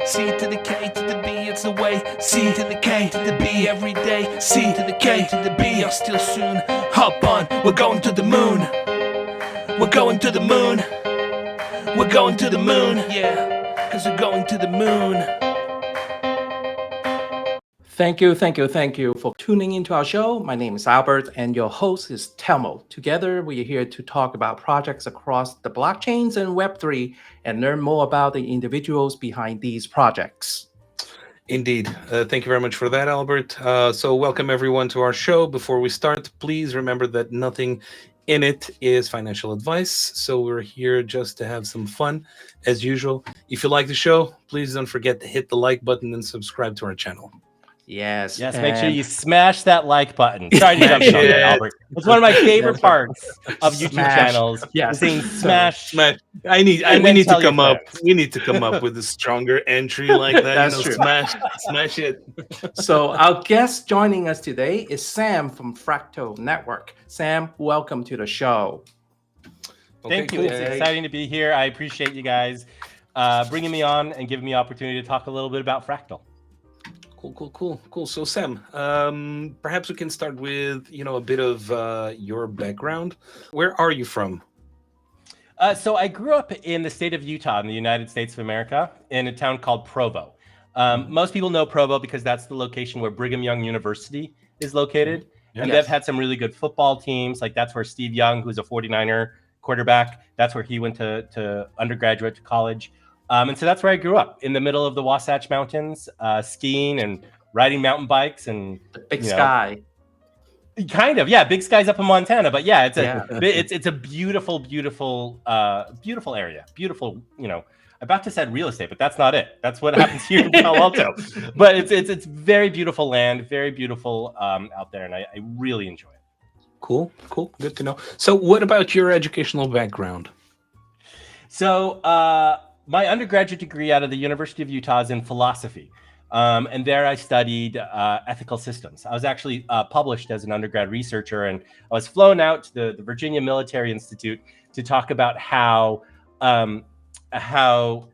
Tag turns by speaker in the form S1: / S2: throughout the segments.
S1: C to the K to the B, it's the way. C to the K to the B every day. C to the K to the B, I'll still soon hop on. We're going to the moon. We're going to the moon. We're going to the moon, yeah, because we're going to the moon.
S2: Thank you for tuning into our show. My name is Albert and your host is Telmo. Together, we are here to talk about projects across the blockchains and Web3 and learn more about the individuals behind these projects.
S3: Indeed. Thank you very much for that, Albert. So welcome everyone to our show. Before we start, please remember that nothing in it is financial advice. So we're here just to have some fun as usual. If you like the show, please don't forget to hit the like button and subscribe to our channel.
S2: Yes.
S4: Make sure you smash that like button. Sorry to jump in on that, Albert. It's one of my favorite parts of YouTube channels.
S2: Yes.
S4: Saying smash.
S3: We need to come up. We need to come up with a stronger entry like that.
S2: That's true.
S3: Smash it.
S2: So our guest joining us today is Sam from Fractal Network. Sam, welcome to the show.
S4: Thank you. It's exciting to be here. I appreciate you guys bringing me on and giving me the opportunity to talk a little bit about Fractal.
S3: Cool. So Sam, perhaps we can start with, a bit of your background. Where are you from?
S4: So I grew up in the state of Utah in the United States of America in a town called Provo. Most people know Provo because that's the location where Brigham Young University is located. And they've had some really good football teams. Like that's where Steve Young, who's a 49er quarterback, that's where he went to undergraduate to college. And so that's where I grew up, in the middle of the Wasatch Mountains, skiing and riding mountain bikes and
S2: the Big Sky.
S4: Kind of, yeah. Big Sky's up in Montana, but yeah, it's a beautiful area. Beautiful, about to say real estate, but that's not it. That's what happens here in Palo Alto. But it's very beautiful land, very beautiful out there, and I really enjoy it.
S3: Cool. Good to know. So, what about your educational background?
S4: So, my undergraduate degree out of the University of Utah is in philosophy. And there I studied ethical systems. I was actually published as an undergrad researcher, and I was flown out to the Virginia Military Institute to talk about how Kant,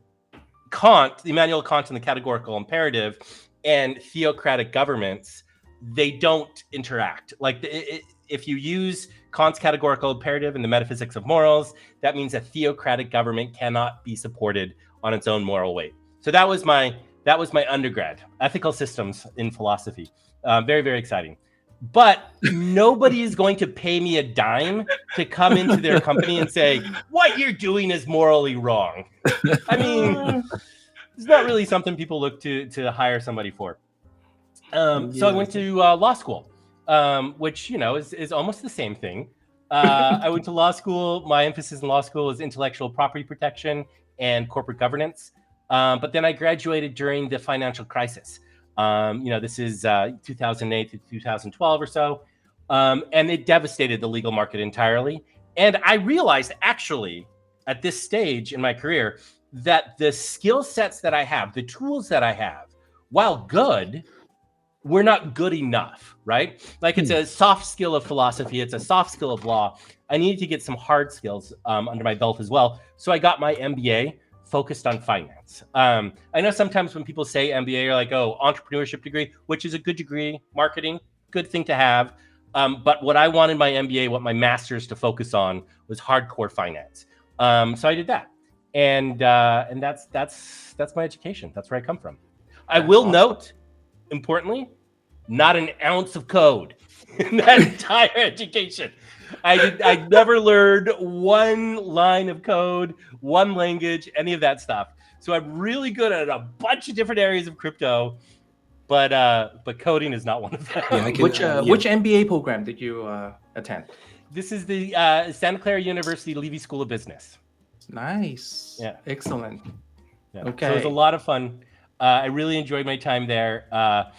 S4: Immanuel Kant and the categorical imperative, and theocratic governments, they don't interact. Like if you use Kant's categorical imperative in the metaphysics of morals, that means a theocratic government cannot be supported on its own moral weight. So that was my undergrad, ethical systems in philosophy. Very, very exciting. But nobody is going to pay me a dime to come into their company and say, what you're doing is morally wrong. I mean, it's not really something people look to hire somebody for. So I went to law school. Which, is almost the same thing. I went to law school. My emphasis in law school is intellectual property protection and corporate governance. But then I graduated during the financial crisis. This is 2008 to 2012 or so. And it devastated the legal market entirely. And I realized actually at this stage in my career that the skill sets that I have, the tools that I have, while good, we're not good enough, right? Like it's a soft skill of philosophy. It's a soft skill of law. I needed to get some hard skills under my belt as well. So I got my MBA focused on finance. I know sometimes when people say MBA, you're like, oh, entrepreneurship degree, which is a good degree, marketing, good thing to have. But what I wanted my MBA, what my master's to focus on was hardcore finance. So I did that. And that's my education. That's where I come from. I will note, importantly, not an ounce of code in that entire education. I never learned one line of code, one language, any of that stuff. So I'm really good at a bunch of different areas of crypto, but coding is not one of them.
S2: Which MBA program did you attend?
S4: This is the Santa Clara University Levy School of Business.
S2: Nice.
S4: Yeah.
S2: Excellent.
S4: Yeah.
S2: Okay.
S4: So it was a lot of fun. I really enjoyed my time there.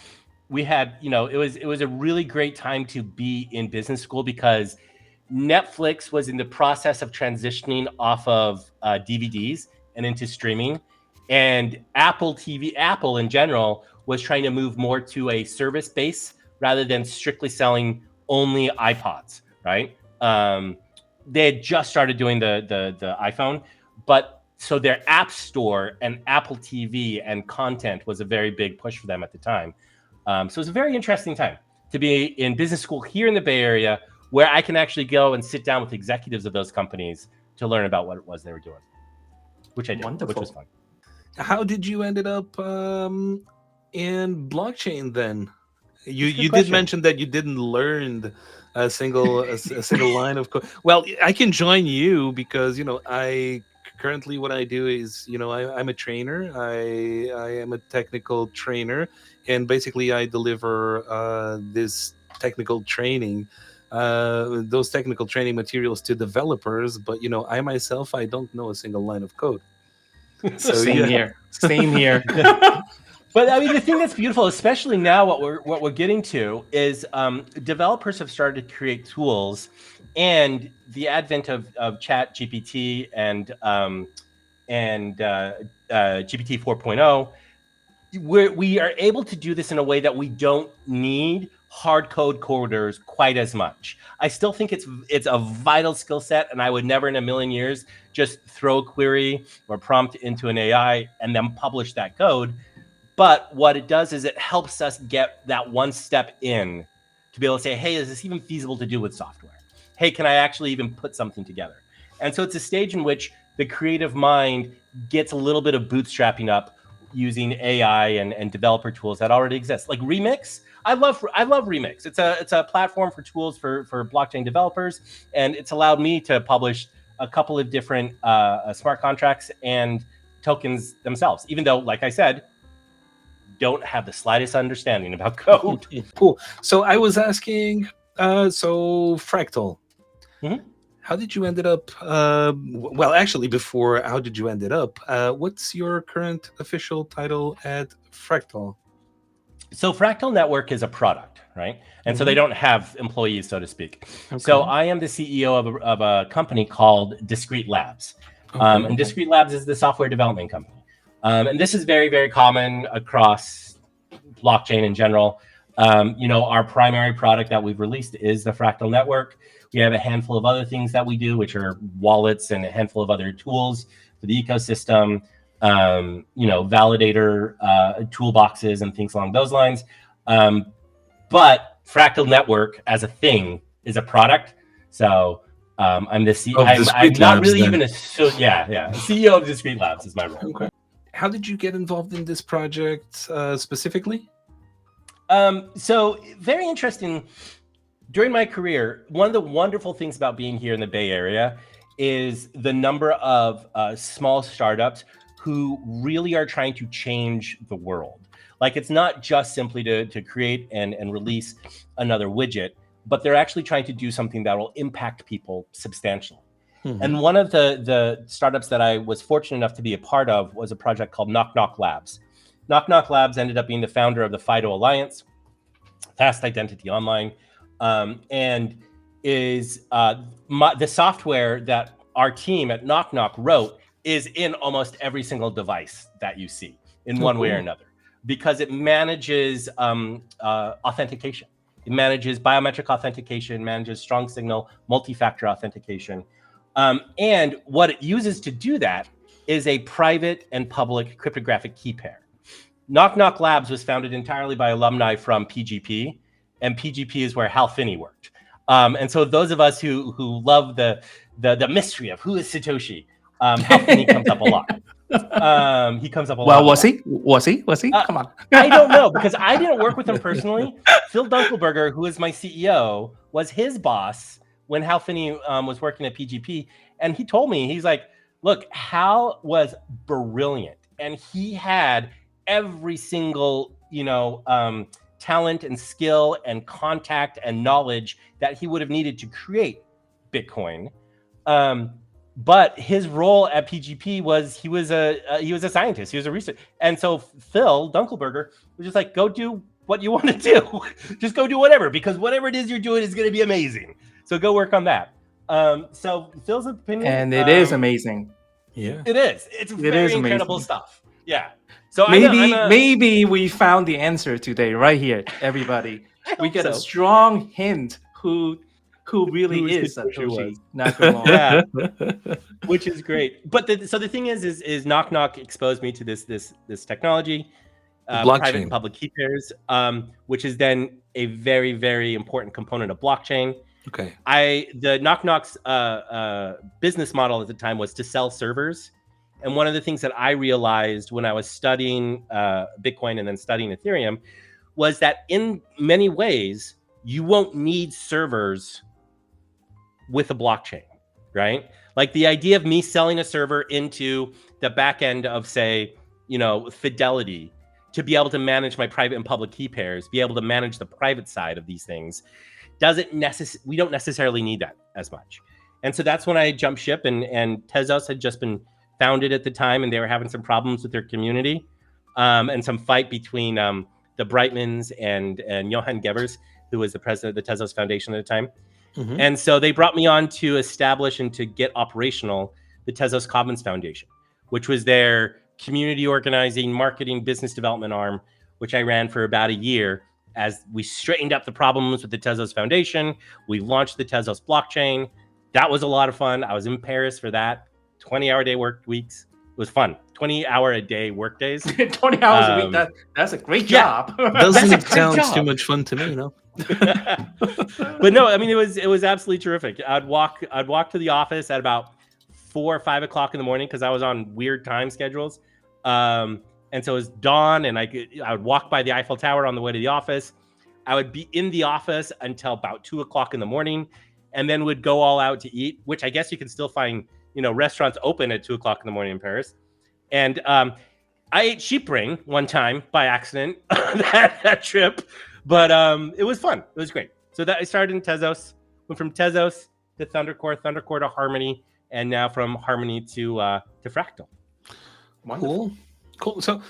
S4: We had, it was a really great time to be in business school because Netflix was in the process of transitioning off of DVDs and into streaming. And Apple in general, was trying to move more to a service base rather than strictly selling only iPods, right? They had just started doing the iPhone, but so their app store and Apple TV and content was a very big push for them at the time. So it was a very interesting time to be in business school here in the Bay Area, where I can actually go and sit down with executives of those companies to learn about what it was they were doing, which I did,
S2: Wonderful.
S4: which was fun.
S3: How did you ended up in blockchain then? You did
S4: question.
S3: mention that you didn't learn a single line of code. Well, I can join you because I currently what I do is I'm a trainer. I am a technical trainer, and basically I deliver this technical training. Those technical training materials to developers, but I myself I don't know a single line of code. So
S2: Same here. Same here.
S4: But I mean, the thing that's beautiful, especially now, what we're getting to is developers have started to create tools, and the advent of Chat GPT and GPT 4.0, we are able to do this in a way that we don't need hard code coders quite as much. I still think it's a vital skill set, and I would never in a million years just throw a query or prompt into an AI and then publish that code. But what it does is it helps us get that one step in to be able to say, hey, is this even feasible to do with software? Hey, can I actually even put something together? And so it's a stage in which the creative mind gets a little bit of bootstrapping up using AI and developer tools that already exist. Like Remix, I love Remix. It's a platform for tools for blockchain developers, and it's allowed me to publish a couple of different smart contracts and tokens themselves, even though, like I said, don't have the slightest understanding about code.
S3: Cool. So I was asking, so Fractal, how did you ended up? Well, actually, before how did you ended up? What's your current official title at Fractal?
S4: So Fractal Network is a product, right? And so they don't have employees, so to speak.
S3: Okay.
S4: So I am the CEO of a company called Discrete Labs. And Discrete Labs is the software development company. And this is very, very common across blockchain in general. Our primary product that we've released is the Fractal Network. We have a handful of other things that we do, which are wallets and a handful of other tools for the ecosystem, validator toolboxes and things along those lines. But Fractal Network as a thing is a product. So I'm the CEO. I'm not really even a CEO of Discrete Labs is my role.
S3: Okay. How did you get involved in this project specifically?
S4: So very interesting. During my career, one of the wonderful things about being here in the Bay Area is the number of small startups who really are trying to change the world. Like, it's not just simply to create and release another widget, but they're actually trying to do something that will impact people substantially. And one of the startups that I was fortunate enough to be a part of was a project called Knock Knock Labs. Knock Knock Labs ended up being the founder of the FIDO Alliance, Fast Identity Online, and is the software that our team at Knock Knock wrote is in almost every single device that you see in one way or another, because it manages authentication. It manages biometric authentication, manages strong signal, multi-factor authentication. And what it uses to do that is a private and public cryptographic key pair. Knock Knock Labs was founded entirely by alumni from PGP, and PGP is where Hal Finney worked. And so those of us who love the mystery of who is Satoshi, Hal Finney comes up a lot. He comes up a lot.
S2: Well, was he? Come on.
S4: I don't know, because I didn't work with him personally. Phil Dunkelberger, who is my CEO, was his boss when Hal Finney was working at PGP. And he told me, he's like, look, Hal was brilliant. And he had every single, talent and skill and contact and knowledge that he would have needed to create Bitcoin. But his role at PGP was he was a scientist. He was a researcher. And so Phil Dunkelberger was just like, go do what you want to do. Just go do whatever, because whatever it is you're doing is going to be amazing. So go work on that. So Phil's opinion,
S2: And it is amazing.
S3: Yeah,
S4: it is. It's very incredible stuff. Yeah. So
S2: maybe we found the answer today, right here, everybody. We get a strong hint who who really
S4: Who
S2: is
S4: Satoshi
S2: Satoshi
S4: was.
S2: Nakamoto.
S4: Yeah, which is great. But so the thing is Knock Knock exposed me to this technology,
S3: The
S4: private and
S3: blockchain.
S4: public key pairs, which is then a very, very important component of blockchain.
S3: Okay.
S4: The Knock Knock's business model at the time was to sell servers. And one of the things that I realized when I was studying Bitcoin and then studying Ethereum was that in many ways, you won't need servers with a blockchain, right? Like the idea of me selling a server into the back end of, say, Fidelity, to be able to manage my private and public key pairs, be able to manage the private side of these things, we don't necessarily need that as much. And so that's when I jumped ship, and Tezos had just been founded at the time, and they were having some problems with their community, and some fight between the Brightmans and Johan Gebers, who was the president of the Tezos Foundation at the time.
S3: Mhm.
S4: And so they brought me on to establish and to get operational the Tezos Commons Foundation, which was their community organizing, marketing, business development arm, which I ran for about a year as we straightened up the problems with the Tezos Foundation. We launched the Tezos blockchain. That was a lot of fun. I was in Paris for that. 20-hour-day work weeks. It was fun. 20-hour-a-day work days.
S2: 20 hours a week. That's a great
S4: yeah.
S2: job.
S3: Doesn't
S4: That's a
S3: it
S4: great
S3: sound
S4: job.
S3: too much fun to me,
S4: But no, I mean, it was absolutely terrific. I'd walk to the office at about 4 or 5 o'clock in the morning because I was on weird time schedules. And so it was dawn, and I would walk by the Eiffel Tower on the way to the office. I would be in the office until about 2 o'clock in the morning, and then would go all out to eat, which I guess you can still find, restaurants open at 2 o'clock in the morning in Paris. And I ate sheep ring one time by accident that trip, but it was fun. It was great. So that I started in Tezos, went from Tezos to Thundercore to Harmony, and now from Harmony to Fractal.
S3: Wonderful. Cool. So,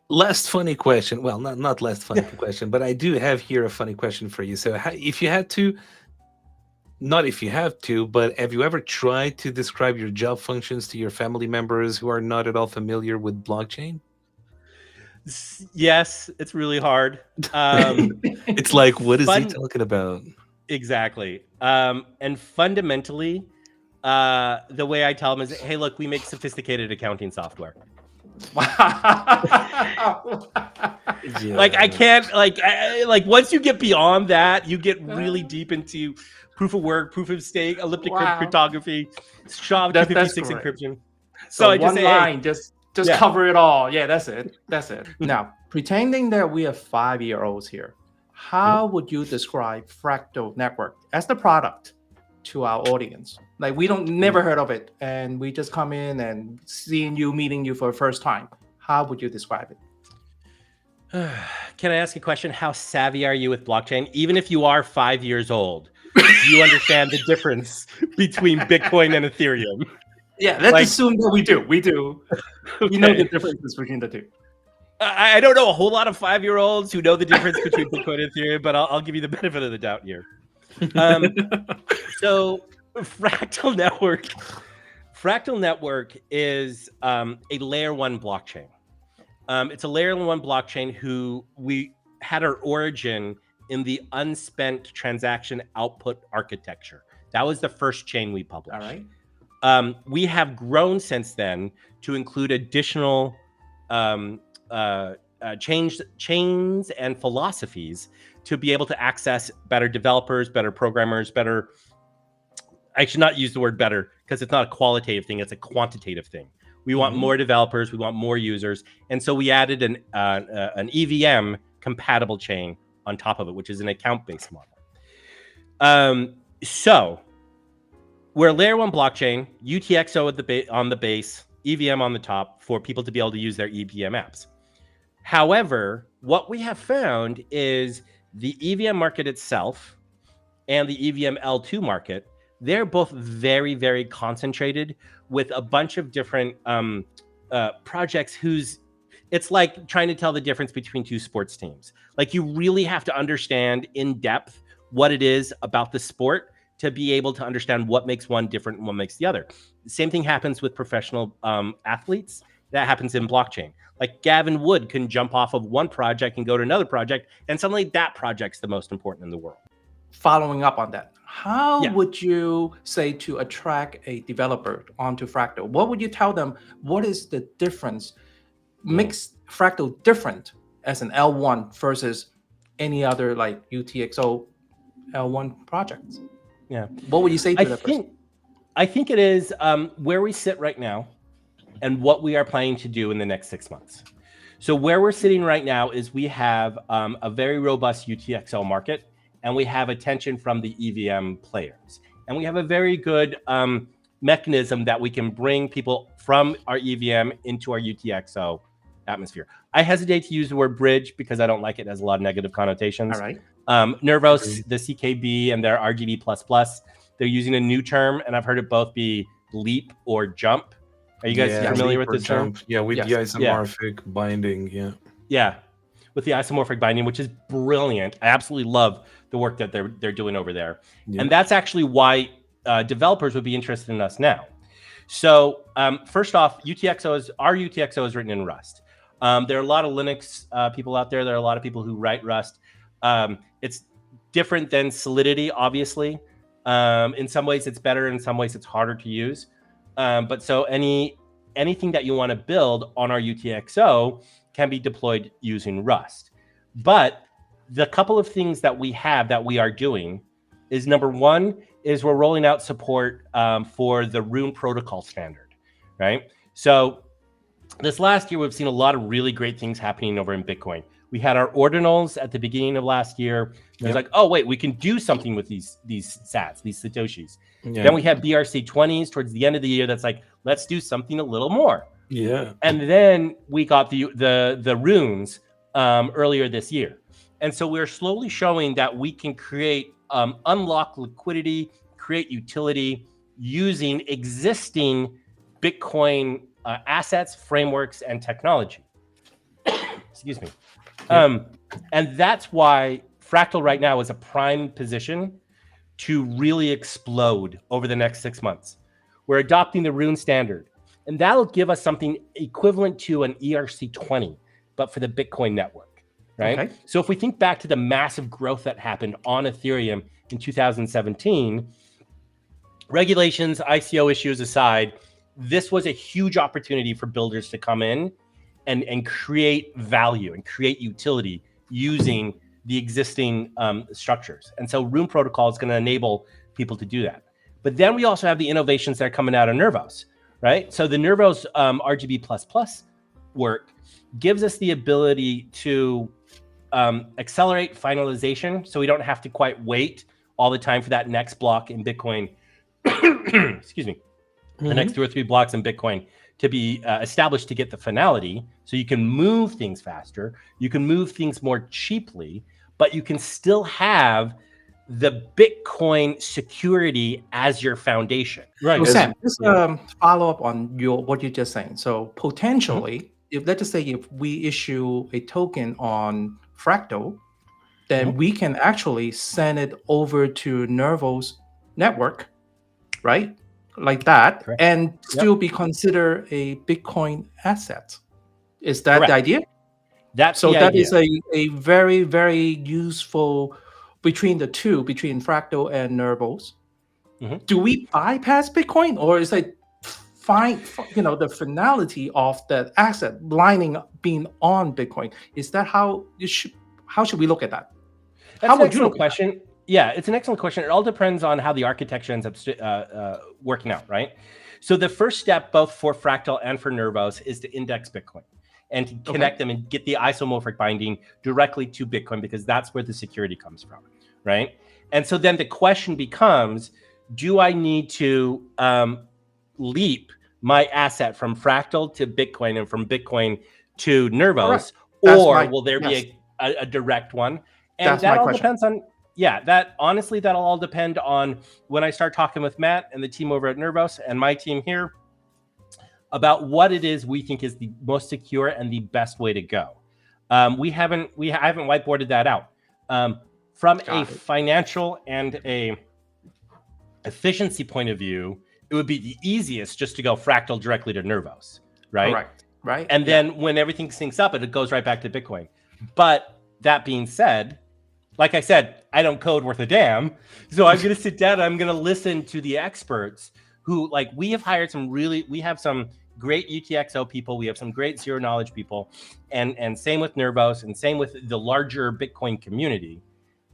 S3: last funny question. Well, not last funny question, but I do have here a funny question for you. So, if you had to, not if you have to, but have you ever tried to describe your job functions to your family members who are not at all familiar with blockchain?
S4: Yes, it's really hard.
S3: It's like, what is he talking about?
S4: Exactly. And fundamentally, the way I tell them is, hey, look, we make sophisticated accounting software.
S3: Yeah.
S4: Like I can't like once you get beyond that, you get really deep into proof of work, proof of stake, elliptic cryptography, SHA-256 encryption. So I just
S2: one
S4: say,
S2: line,
S4: hey,
S2: just cover it all. Yeah, that's it. Now, pretending that we are 5-year-olds here, how would you describe Fractal Network as the product to our audience? Like we never heard of it, and we just come in and meeting you for the first time. How would you describe it?
S4: Can I ask a question? How savvy are you with blockchain? Even if you are 5 years old, do you understand the difference between Bitcoin and Ethereum?
S2: Yeah, let's assume that we do. We do.
S4: Okay.
S2: We know the differences between the two.
S4: I don't know a whole lot of 5-year-olds who know the difference between Bitcoin and Ethereum, but I'll give you the benefit of the doubt here. So Fractal Network is a layer 1 blockchain. It's a layer 1 blockchain who we had our origin in the unspent transaction output architecture. That was the first chain we published.
S2: All right.
S4: We have grown since then to include additional chains and philosophies to be able to access better developers, better programmers, better. I should not use the word better because it's not a qualitative thing; it's a quantitative thing. We want more developers, we want more users, and so we added an EVM compatible chain on top of it, which is an account-based model. So we're a layer 1 blockchain, UTXO on the base, EVM on the top for people to be able to use their EVM apps. However, what we have found is the EVM market itself and the EVM L2 market, they're both very, very concentrated with a bunch of different projects it's like trying to tell the difference between two sports teams. Like you really have to understand in depth what it is about the sport to be able to understand what makes one different and what makes the other. The same thing happens with professional athletes. That happens in blockchain. Like Gavin Wood can jump off of one project and go to another project, and suddenly that project's the most important in the world.
S2: following up on that, how
S4: Yeah.
S2: would you say to attract a developer onto Fractal? What would you tell them? What is the difference? Makes Fractal different as an L1 versus any other like UTXO L1 projects?
S4: Yeah.
S2: What would you say to
S4: I
S2: that person?
S4: think it is where we sit right now and what we are planning to do in the next 6 months. So where we're sitting right now is we have a very robust UTXO market, and we have attention from the EVM players. And we have a very good mechanism that we can bring people from our EVM into our UTXO atmosphere. I hesitate to use the word bridge because I don't like it. It has a lot of negative connotations.
S2: All right.
S4: Nervos, the CKB, and their RGB++, they're using a new term, and I've heard it both be leap or jump. Are you guys familiar with this term?
S3: Yeah, with the
S2: Yes.
S3: isomorphic binding. Yeah.
S4: Yeah, with the isomorphic binding, which is brilliant. I absolutely love the work that they're doing over there.
S3: Yeah.
S4: And that's actually why developers would be interested in us now. So first off, our UTXO is written in Rust. There are a lot of Linux people out there. There are a lot of people who write Rust. It's different than Solidity, obviously. In some ways it's better, in some ways it's harder to use. But so anything that you want to build on our UTXO can be deployed using Rust. But the couple of things that we are doing is, number one, is we're rolling out support for the Rune protocol standard, right? So this last year, we've seen a lot of really great things happening over in Bitcoin. We had our ordinals at the beginning of last year. It was like, oh, wait, we can do something with these sats, these Satoshis.
S3: Yeah.
S4: Then we had BRC20s towards the end of the year. That's like, let's do something a little more.
S3: Yeah.
S4: And then we got the runes earlier this year. And so we're slowly showing that we can create, unlock liquidity, create utility using existing Bitcoin assets, frameworks, and technology. Excuse me. And that's why Fractal right now is a prime position to really explode over the next 6 months. We're adopting the Rune standard, and that'll give us something equivalent to an ERC20, but for the Bitcoin network, right?
S2: Okay.
S4: So if we think back to the massive growth that happened on Ethereum in 2017, regulations, ICO issues aside, this was a huge opportunity for builders to come in and create value and create utility using the existing structures. And so Rune protocol is going to enable people to do that. But then we also have the innovations that are coming out of Nervos, right? So the Nervos RGB++ work gives us the ability to accelerate finalization, so we don't have to quite wait all the time for that next block in Bitcoin. Excuse me. The next 2 or 3 blocks in Bitcoin to be established to get the finality. So you can move things faster, you can move things more cheaply, but you can still have the Bitcoin security as your foundation.
S2: So Sam, just follow up on what you're just saying. So potentially, if let's just say if we issue a token on Fractal, then we can actually send it over to Nervo's network, right? Like that,
S4: Correct.
S2: and still be considered a Bitcoin asset. Is that
S4: Correct.
S2: the idea?
S4: That's
S2: So
S4: the
S2: that
S4: idea.
S2: is a very, very useful between the two, between Fractal and Nervos. Do we bypass Bitcoin, or is it find the finality of that asset being on Bitcoin? Is that how should we look at that?
S4: That's an excellent question. Yeah, it's an excellent question. It all depends on how the architecture ends up working out, right? So the first step, both for Fractal and for Nervos, is to index Bitcoin and to connect them and get the isomorphic binding directly to Bitcoin, because that's where the security comes from, right? And so then the question becomes, do I need to leap my asset from Fractal to Bitcoin and from Bitcoin to Nervos, or will there be a direct one? And that all depends on... Yeah, that'll all depend on when I start talking with Matt and the team over at Nervos and my team here about what it is we think is the most secure and the best way to go. I haven't whiteboarded that out. From a financial and a efficiency point of view, it would be the easiest just to go Fractal directly to Nervos, right?
S2: Correct. Right.
S4: And then when everything syncs up, it goes right back to Bitcoin. But that being said, like I said, I don't code worth a damn. So I'm going to sit down and I'm going to listen to the experts who, like, we have some great UTXO people. We have some great zero knowledge people, and same with Nervos, and same with the larger Bitcoin community.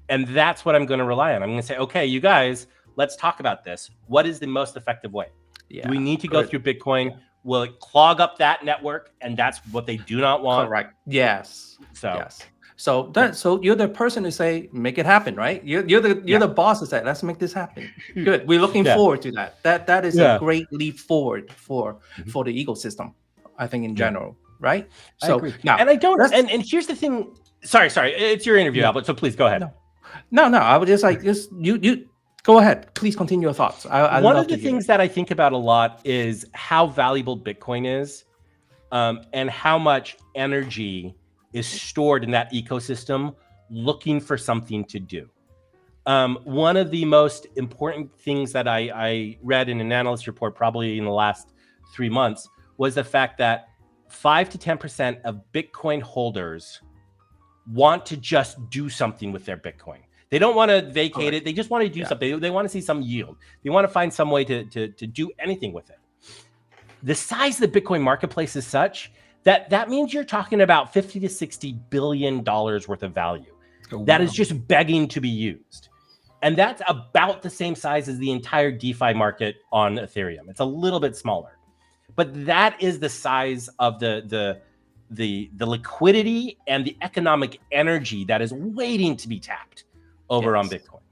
S4: And that's what I'm going to rely on. I'm going to say, okay, you guys, let's talk about this. What is the most effective way? Do we need to go through Bitcoin? Yeah. Will it clog up that network? And that's what they do not want.
S2: Correct. Yes. So you're the person to say, make it happen, right? You're the boss to say, let's make this happen. Good. We're looking forward to that. That is a great leap forward for the ecosystem, I think, in general, right?
S4: So now, and I don't. And here's the thing. Sorry. It's your interview, Albert. So please go ahead.
S2: No. I would just like you. Go ahead. Please continue your thoughts.
S4: One of the things that I think about a lot is how valuable Bitcoin is, and how much energy is stored in that ecosystem looking for something to do. One of the most important things that I read in an analyst report probably in the last 3 months was the fact that 5 to 10% of Bitcoin holders want to just do something with their Bitcoin. They don't want to vacate it. They just want to do something. They want to see some yield. They want to find some way to do anything with it. The size of the Bitcoin marketplace is such that means you're talking about $50 to $60 billion worth of value. That is just begging to be used. And that's about the same size as the entire DeFi market on Ethereum. It's a little bit smaller. But that is the size of the liquidity and the economic energy that is waiting to be tapped over on Bitcoin.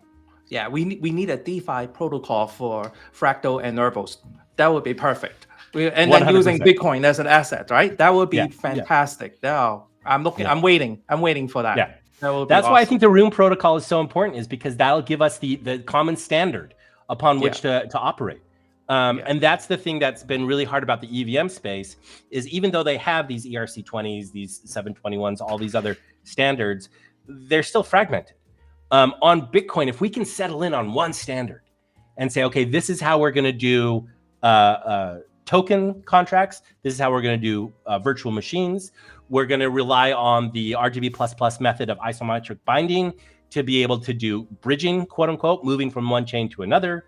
S2: Yeah, we need a DeFi protocol for Fractal and Nervos. That would be perfect. And then 100%. Using Bitcoin as an asset, right? That would be fantastic. Now, I'm waiting for that.
S4: Yeah. That's why I think the Room protocol is so important, is because that'll give us the common standard upon which to operate. And that's the thing that's been really hard about the EVM space, is even though they have these ERC20s, these 721s, all these other standards, they're still fragmented. On Bitcoin, if we can settle in on one standard and say, okay, this is how we're going to do token contracts. This is how we're going to do virtual machines. We're going to rely on the RGB++ method of isometric binding to be able to do bridging, quote unquote, moving from one chain to another.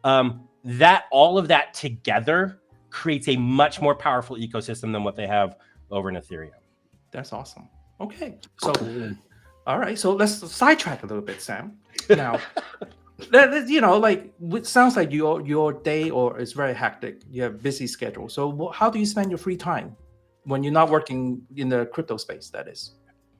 S4: That all of that together creates a much more powerful ecosystem than what they have over in Ethereum.
S2: That's awesome. Okay. So, all right. So let's sidetrack a little bit, Sam. Now, it sounds like your day is very hectic. You have a busy schedule. So how do you spend your free time when you're not working in the crypto space, that is?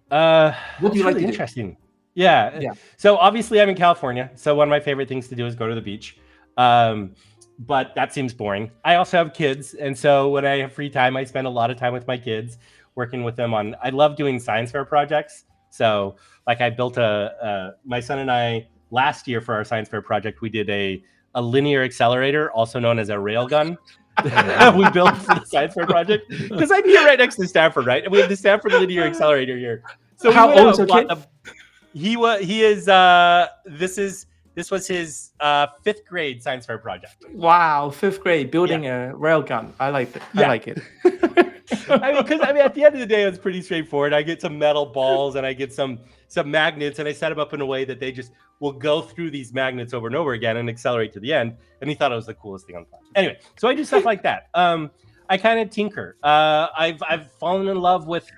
S4: What do you like to do? Yeah. So obviously I'm in California. So one of my favorite things to do is go to the beach. But that seems boring. I also have kids. And so when I have free time, I spend a lot of time with my kids, working with them I love doing science fair projects. So like I built my son and I, last year for our science fair project, we did a linear accelerator, also known as a railgun. We built for the science fair project because I'm here right next to Stanford, right? And we have the Stanford Linear Accelerator here. So
S2: how old is your kid?
S4: This was his 5th grade science fair project.
S2: Wow, 5th grade, building a railgun. I like it. I like it.
S4: Because at the end of the day, it's pretty straightforward. I get some metal balls and I get some magnets, and I set them up in a way that they just will go through these magnets over and over again and accelerate to the end. And he thought it was the coolest thing on the planet. Anyway, so I do stuff like that. I kind of tinker. I've fallen in love with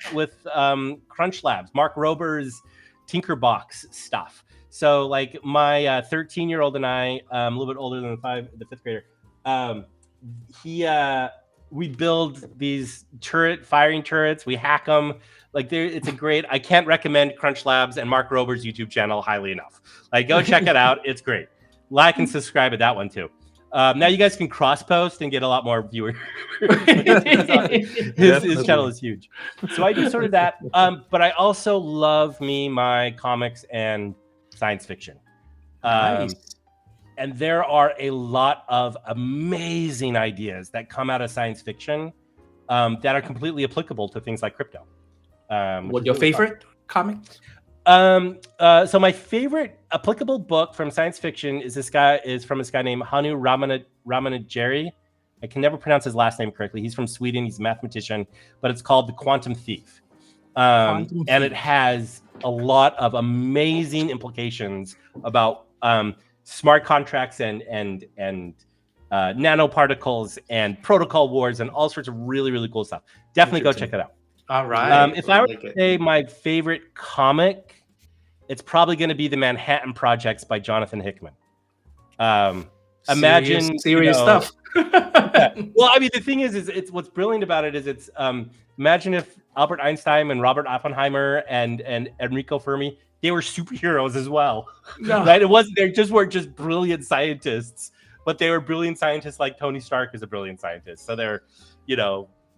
S4: Crunch Labs, Mark Rober's Tinkerbox stuff. So like my 13-year-old and I, a little bit older than the 5th grader, we build these firing turrets. We hack them. It's a great. I can't recommend Crunch Labs and Mark Rober's YouTube channel highly enough. Go check it out. It's great. Like and subscribe to that one too. Now you guys can cross post and get a lot more viewers. His channel is huge. So I do sort of that. But I also love my comics and science fiction.
S2: Nice.
S4: And there are a lot of amazing ideas that come out of science fiction that are completely applicable to things like crypto.
S2: What's your favorite comic?
S4: So my favorite applicable book from science fiction is from this guy named Hannu Ramanajari. I can never pronounce his last name correctly. He's from Sweden. He's a mathematician, but it's called The Quantum Thief. And it has a lot of amazing implications about smart contracts and nanoparticles and protocol wars and all sorts of really, really cool stuff. Definitely go check it out.
S2: All right.
S4: If I were to say my favorite comic, it's probably going to be the Manhattan Projects by Jonathan Hickman. Imagine
S2: serious stuff.
S4: Well, I mean, the thing is it's what's brilliant about it is it's imagine if Albert Einstein and Robert Oppenheimer and Enrico Fermi, they were superheroes as well.
S2: No.
S4: Right? It wasn't, they just weren't just brilliant scientists, but they were brilliant scientists like Tony Stark is a brilliant scientist. So they're,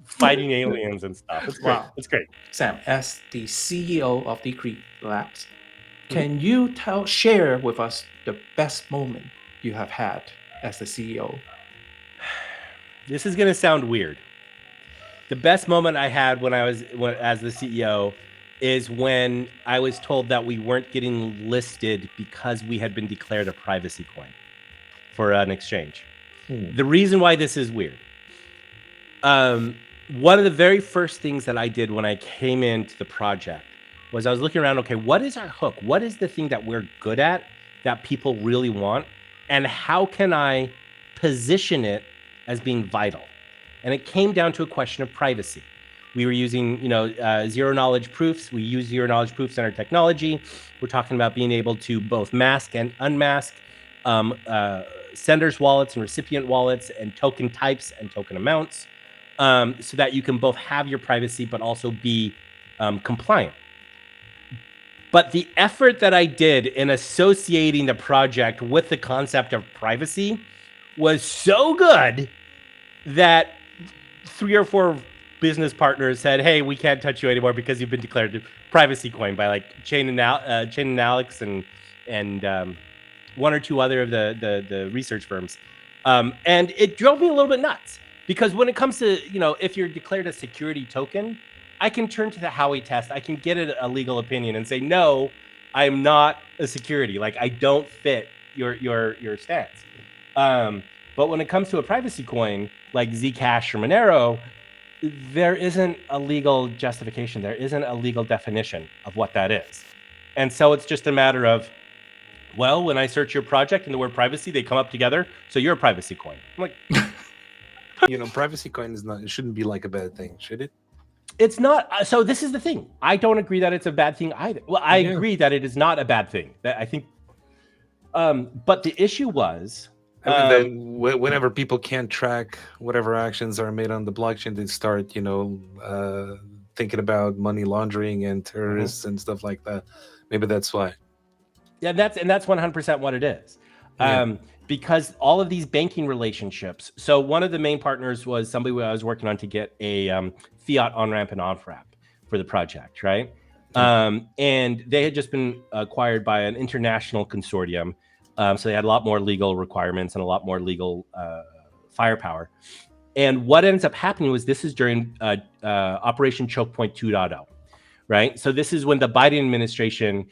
S4: fighting aliens and stuff. It's great.
S2: Wow.
S4: It's great.
S2: Sam, as the CEO of the Creek Labs, can you share with us the best moment you have had as the CEO?
S4: This is going to sound weird. The best moment I had as the CEO is when I was told that we weren't getting listed because we had been declared a privacy coin for an exchange. The reason why this is weird. One of the very first things that I did when I came into the project was I was looking around, okay, what is our hook? What is the thing that we're good at that people really want? And how can I position it as being vital? And it came down to a question of privacy. We were using, zero knowledge proofs. We use zero knowledge proofs in our technology. We're talking about being able to both mask and unmask senders' wallets and recipient wallets and token types and token amounts, so that you can both have your privacy but also be compliant. But the effort that I did in associating the project with the concept of privacy was so good that 3 or 4 business partners said, "Hey, we can't touch you anymore because you've been declared a privacy coin by like Chain and Alex and 1 or 2 other of the research firms." And it drove me a little bit nuts because when it comes to, if you're declared a security token, I can turn to the Howey test. I can get a legal opinion and say, no, I'm not a security. Like I don't fit your stance. But when it comes to a privacy coin like Zcash or Monero, there isn't a legal justification. There isn't a legal definition of what that is. And so it's just a matter of, well, when I search your project and the word privacy, they come up together. So you're a privacy coin. I'm like,
S3: privacy coin it shouldn't be like a bad thing, should it?
S4: It's not. So this is the thing. I don't agree that it's a bad thing either. Well, I agree that it is not a bad thing. That I think. But the issue was,
S3: whenever people can't track whatever actions are made on the blockchain, they start, thinking about money laundering and terrorists and stuff like that. Maybe that's why.
S4: Yeah, that's 100% what it is. Because all of these banking relationships. So one of the main partners was somebody I was working on to get a fiat on-ramp and off-ramp for the project, right? And they had just been acquired by an international consortium. So they had a lot more legal requirements and a lot more legal firepower. And what ends up happening was this is during Operation Choke Point 2.0, right? So this is when the Biden administration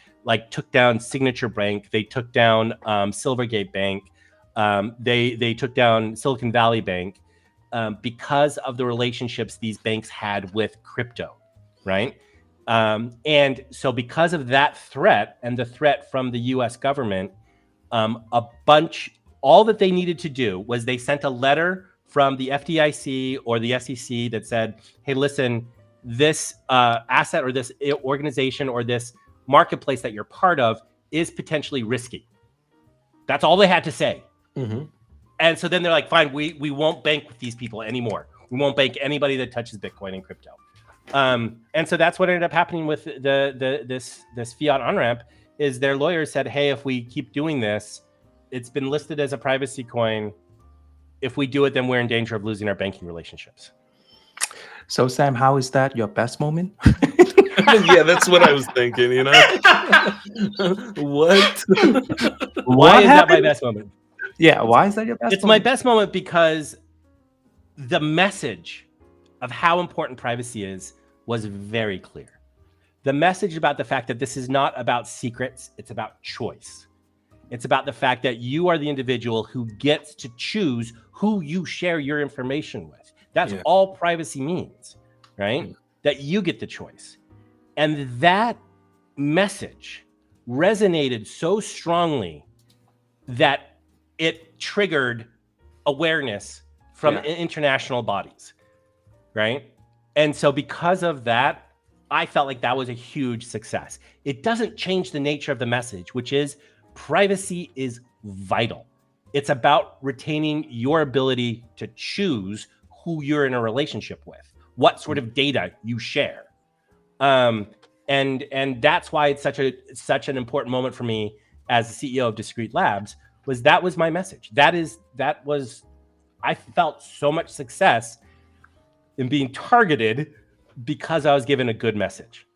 S4: took down Signature Bank, they took down Silvergate Bank, they took down Silicon Valley Bank because of the relationships these banks had with crypto, right? And so because of that threat and the threat from the US government, all that they needed to do was they sent a letter from the FDIC or the SEC that said, hey, listen, this asset or this organization or this marketplace that you're part of is potentially risky. That's all they had to say. And so then they're like, fine, we won't bank with these people anymore. We won't bank anybody that touches Bitcoin and crypto. And so that's what ended up happening with this fiat on-ramp is their lawyers said, hey, if we keep doing this, it's been listed as a privacy coin. If we do it, then we're in danger of losing our banking relationships.
S2: So Sam, how is that your best moment?
S3: Yeah, that's what I was thinking, What?
S4: Why is that my best moment?
S2: Yeah, why is that your best
S4: It's
S2: moment?
S4: my best moment because the message of how important privacy is was very clear. The message about the fact that this is not about secrets, it's about choice. It's about the fact that you are the individual who gets to choose who you share your information with. That's all privacy means, right? That you get the choice. And that message resonated so strongly that it triggered awareness from international bodies, right? And so because of that, I felt like that was a huge success. It doesn't change the nature of the message, which is privacy is vital. It's about retaining your ability to choose who you're in a relationship with, what sort of data you share. And that's why it's such an important moment for me as the CEO of Discrete Labs. That was my message. I felt so much success in being targeted because I was given a good message.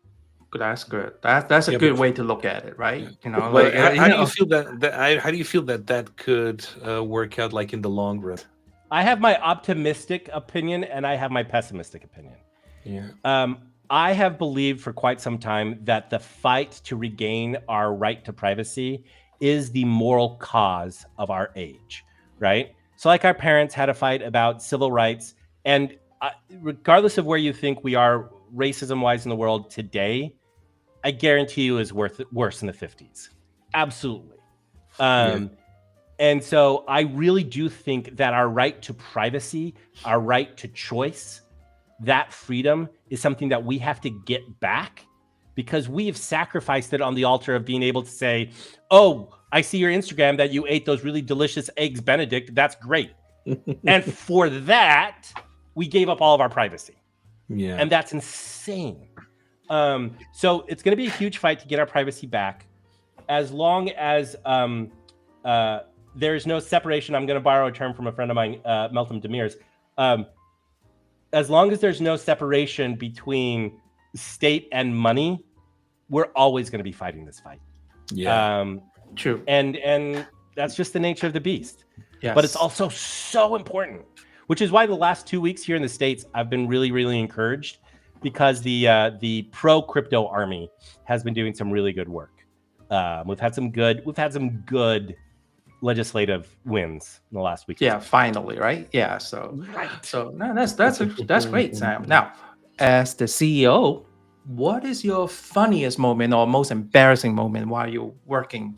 S2: That's good. That's a good way to look at it, right? You know,
S3: But
S2: like
S3: how do you feel how do you feel that could work out, like in the long run?
S4: I have my optimistic opinion and I have my pessimistic opinion.
S3: Yeah.
S4: I have believed for quite some time that the fight to regain our right to privacy is the moral cause of our age, right? So like our parents had a fight about civil rights, and regardless of where you think we are racism-wise in the world today, I guarantee you is worse in the 50s. Absolutely. And so I really do think that our right to privacy, our right to choice, that freedom is something that we have to get back, because we have sacrificed it on the altar of being able to say, oh, I see your Instagram that you ate those really delicious eggs Benedict. That's great. And for that, we gave up all of our privacy.
S3: Yeah.
S4: And that's insane. So it's going to be a huge fight to get our privacy back. As long as there's no separation, I'm going to borrow a term from a friend of mine, Melton Demirs. As long as there's no separation between state and money, we're always going to be fighting this fight.
S3: Yeah.
S2: True.
S4: And that's just the nature of the beast.
S2: Yes.
S4: But it's also so important, which is why the last 2 weeks here in the States, I've been really, really encouraged, because the pro crypto army has been doing some really good work. We've had some good legislative wins in the last week.
S2: Yeah, finally, right? Yeah. So no, that's great, Sam. Now, as the CEO, what is your funniest moment or most embarrassing moment while you're working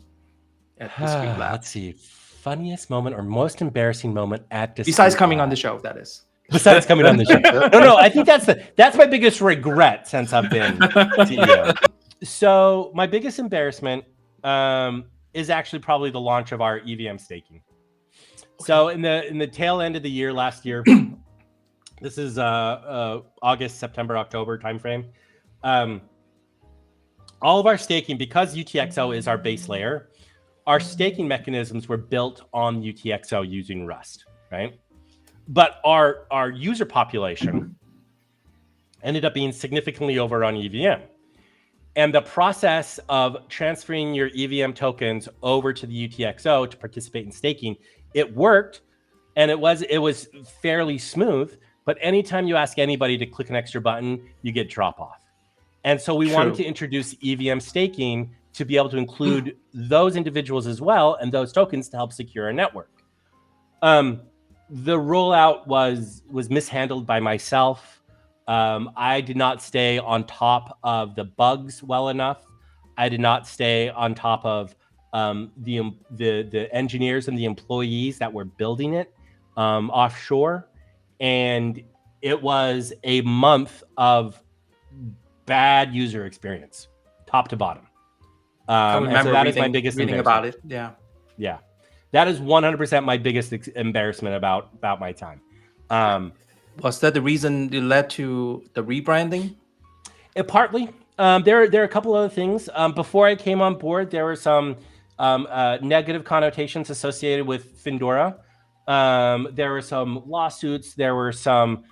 S2: at Discrete Lab?
S4: Let's see, funniest moment or most embarrassing moment at Discrete
S2: Besides coming
S4: Lab.
S2: on the show, that is.
S4: Besides coming on the show. No, I think that's my biggest regret since I've been CEO. So my biggest embarrassment is actually probably the launch of our EVM staking. So in the tail end of the year last year, this is August, September, October timeframe. All of our staking, because UTXO is our base layer, our staking mechanisms were built on UTXO using Rust, right? But our user population ended up being significantly over on EVM. And the process of transferring your EVM tokens over to the UTXO to participate in staking, it worked, and it was fairly smooth. But anytime you ask anybody to click an extra button, you get drop off. And so we wanted to introduce EVM staking to be able to include those individuals as well, and those tokens to help secure our network. The rollout was mishandled by myself. I did not stay on top of the bugs well enough. I did not stay on top of the engineers and the employees that were building it offshore. And it was a month of bad user experience, top to bottom.
S2: I remember
S4: so that is my biggest
S2: reading about it. Yeah.
S4: Yeah. That is 100% my biggest embarrassment about my time.
S2: Was that the reason it led to the rebranding?
S4: Partly. There are a couple other things. Before I came on board, there were some negative connotations associated with Findora. There were some lawsuits. There were some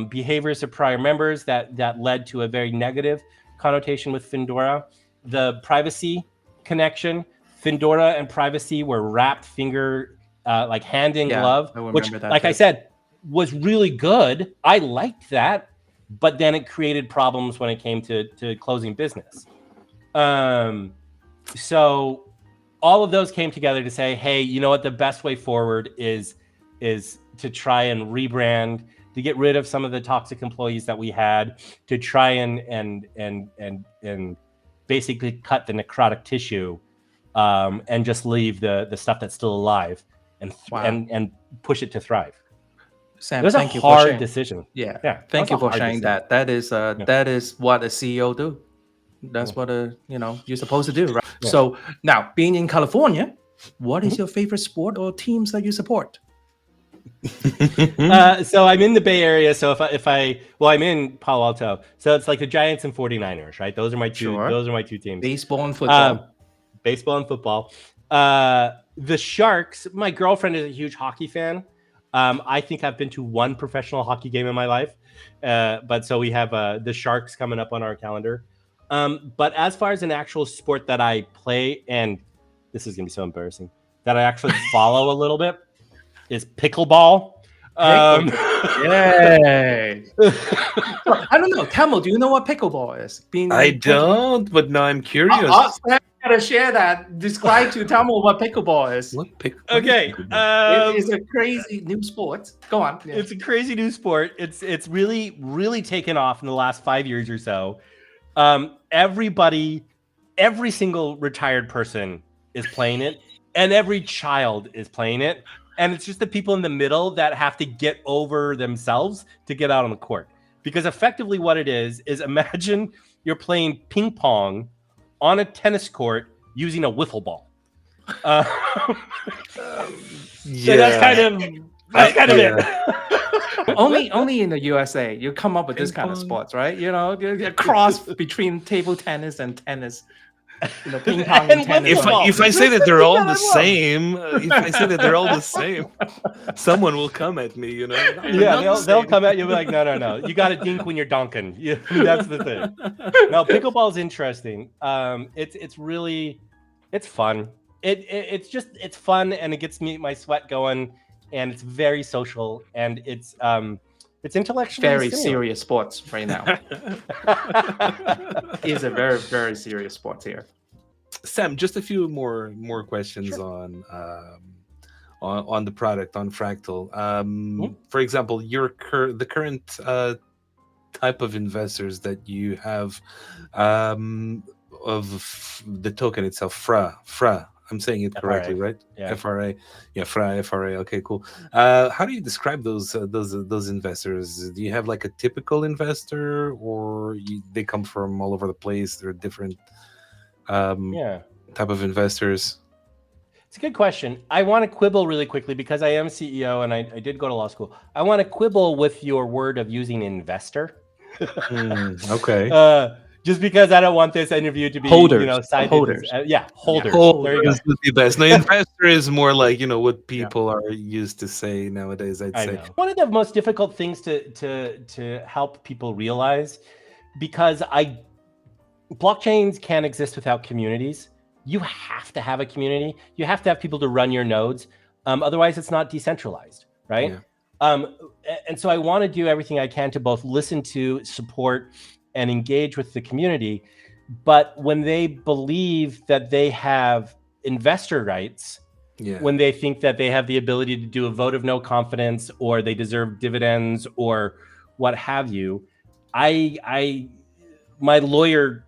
S4: behaviors of prior members that led to a very negative connotation with Findora. The privacy connection, Findora and privacy were wrapped finger, like hand in glove, which, like I said, was really good. I liked that, but then it created problems when it came to closing business. So all of those came together to say, hey, you know what? The best way forward is to try and rebrand, to get rid of some of the toxic employees that we had, to try and basically cut the necrotic tissue and just leave the stuff that's still alive and push it to thrive.
S2: Sam,
S4: It was
S2: thank
S4: a
S2: you for
S4: hard
S2: sharing.
S4: decision.
S2: Yeah,
S4: Yeah,
S2: thank you for sharing that. That is what a CEO do. That's what you're supposed to do, right?
S4: Yeah.
S2: So now, being in California, what is your favorite sport or teams that you support?
S4: So I'm in the Bay Area. So I'm in Palo Alto. So it's like the Giants and 49ers, right? Those are my two.
S2: Sure.
S4: Those are my two teams.
S2: Baseball and football.
S4: Baseball and football. The Sharks. My girlfriend is a huge hockey fan. I think I've been to one professional hockey game in my life. But so we have the Sharks coming up on our calendar. But as far as an actual sport that I play, and this is gonna be so embarrassing, that I actually follow a little bit, is pickleball.
S2: Yay! I don't know. Telmo, do you know what pickleball is?
S3: I don't, but now I'm curious.
S2: I gotta share that. Describe to Telmo what pickleball is.
S4: Okay.
S2: It is a crazy new sport. Go on. Yeah.
S4: It's a crazy new sport. It's really, really taken off in the last 5 years or so. Everybody, every single retired person is playing it, and every child is playing it. And it's just the people in the middle that have to get over themselves to get out on the court. Because effectively what it is imagine you're playing ping pong on a tennis court using a wiffle ball. So that's kind of it.
S2: Only in the USA you come up with this kind of sports, right? A cross between table tennis and tennis. Ping pong and tennis.
S3: If I say that they're all the same, someone will come at me,
S4: Yeah, they'll come at you and be like, no. You got to dink when you're dunking. Yeah, that's the thing. No, pickleball is interesting. It's really fun. It's fun, and it gets my sweat going, and it's very social, and it's intellectually
S2: very serious sports right now. It's a very, very serious sport here.
S3: Sam, just a few more questions on the product, on Fractal. For example, the current type of investors that you have of the token itself, FRA. I'm saying it correctly, right?
S4: Yeah.
S3: FRA. Yeah, FRA. Okay, cool. How do you describe those investors? Do you have like a typical investor, or they come from all over the place? They're different type of investors.
S4: It's a good question. I want to quibble really quickly because I am CEO and I did go to law school. I want to quibble with your word of using investor.
S3: Okay.
S4: Just because I don't want this interview to be
S2: holders.
S4: Holders. There you go.
S3: The best. No, investor is more like what people are used to say nowadays. I'd say
S4: one of the most difficult things to help people realize, because blockchains can't exist without communities. You have to have a community. You have to have people to run your nodes. Otherwise, it's not decentralized, right? Yeah. And so I want to do everything I can to both listen to, support, and engage with the community. But when they believe that they have investor rights, when they think that they have the ability to do a vote of no confidence, or they deserve dividends, or what have you, my lawyer,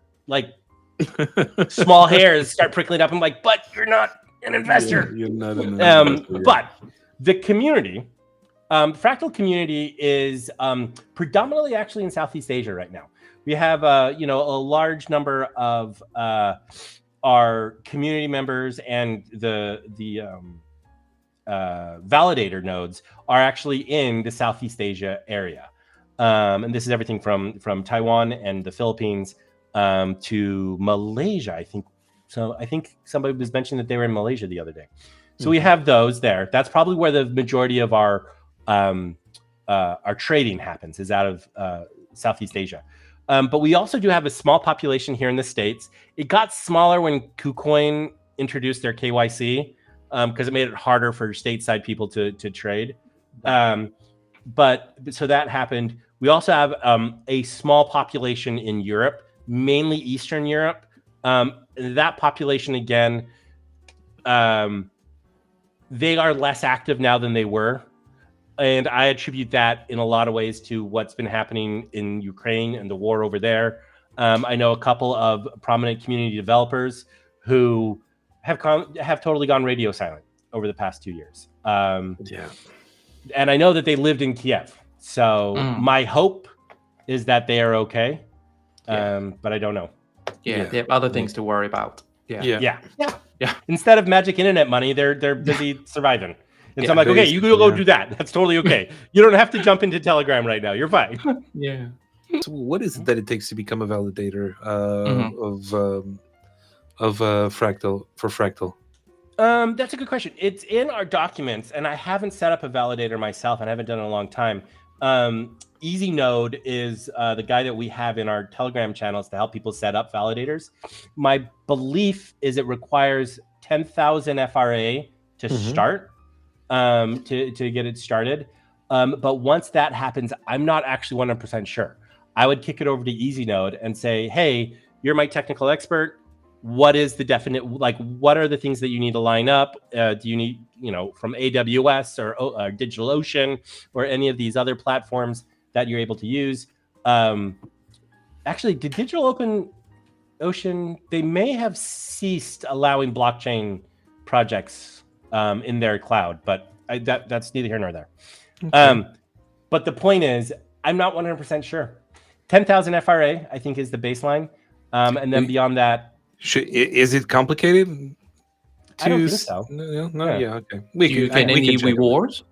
S4: small hairs start prickling up. I'm like, but you're not an investor.
S3: You're not an investor.
S4: But the community, Fractal community is predominantly actually in Southeast Asia right now. We have a large number of our community members, and the validator nodes are actually in the Southeast Asia area. And this is everything from Taiwan and the Philippines to Malaysia, I think. So I think somebody was mentioning that they were in Malaysia the other day. So we have those there. That's probably where the majority of our trading happens, is out of Southeast Asia. But we also do have a small population here in the States. It got smaller when KuCoin introduced their KYC, because it made it harder for stateside people to trade. But so that happened. We also have a small population in Europe, mainly Eastern Europe. That population, again, they are less active now than they were. And I attribute that in a lot of ways to what's been happening in Ukraine and the war over there. I know a couple of prominent community developers who have totally gone radio silent over the past 2 years.
S3: Yeah.
S4: And I know that they lived in Kiev. So my hope is that they are okay. But I don't know.
S2: Yeah, they have other things to worry about.
S4: Yeah. Instead of magic internet money, they're busy surviving. And so I'm like, okay, you go do that. That's totally okay. You don't have to jump into Telegram right now. You're fine.
S2: Yeah.
S3: So what is it that it takes to become a validator of Fractal?
S4: That's a good question. It's in our documents, and I haven't set up a validator myself, and I haven't done it in a long time. EasyNode is the guy that we have in our Telegram channels to help people set up validators. My belief is it requires 10,000 FRA to start, to get it started. But once that happens, I'm not actually 100% sure. I would kick it over to EasyNode and say, hey, you're my technical expert. What is the definite, like, what are the things that you need to line up? Do you need, from AWS or DigitalOcean or any of these other platforms that you're able to use? Actually, did DigitalOcean, they may have ceased allowing blockchain projects in their cloud, but that's neither here nor there. Okay. But the point is, I'm not 100% sure. 10,000 FRA, I think, is the baseline. And then beyond that,
S3: is it complicated?
S4: I don't think so.
S3: No, okay.
S2: Do you get any rewards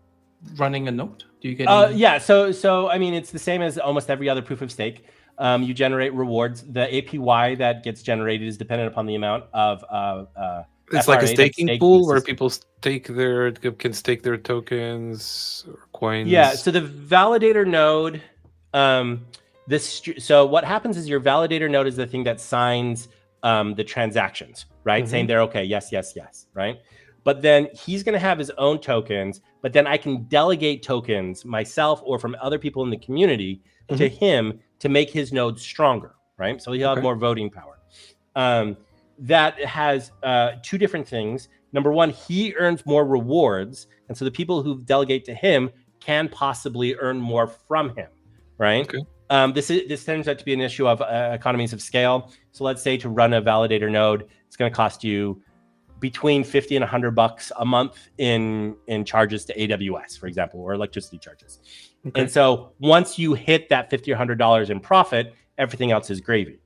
S2: running a node? Do you get any?
S4: Yeah, so I mean, it's the same as almost every other proof of stake. You generate rewards. The APY that gets generated is dependent upon the amount of
S3: it's
S4: FRA,
S3: like a staking
S4: stake
S3: pool
S4: pieces.
S3: where people can stake their tokens or coins.
S4: Yeah, so the validator node, so what happens is your validator node is the thing that signs the transactions, right? Saying they're okay, yes, right? But then he's going to have his own tokens, but then I can delegate tokens myself or from other people in the community to him to make his node stronger, right? So he'll have more voting power. That has two different things. Number one, he earns more rewards. And so the people who delegate to him can possibly earn more from him, right? Okay. This turns out to be an issue of economies of scale. So let's say to run a validator node, it's going to cost you between $50 and $100 a month in charges to AWS, for example, or electricity charges. Okay. And so once you hit that $50 or $100 in profit, everything else is gravy.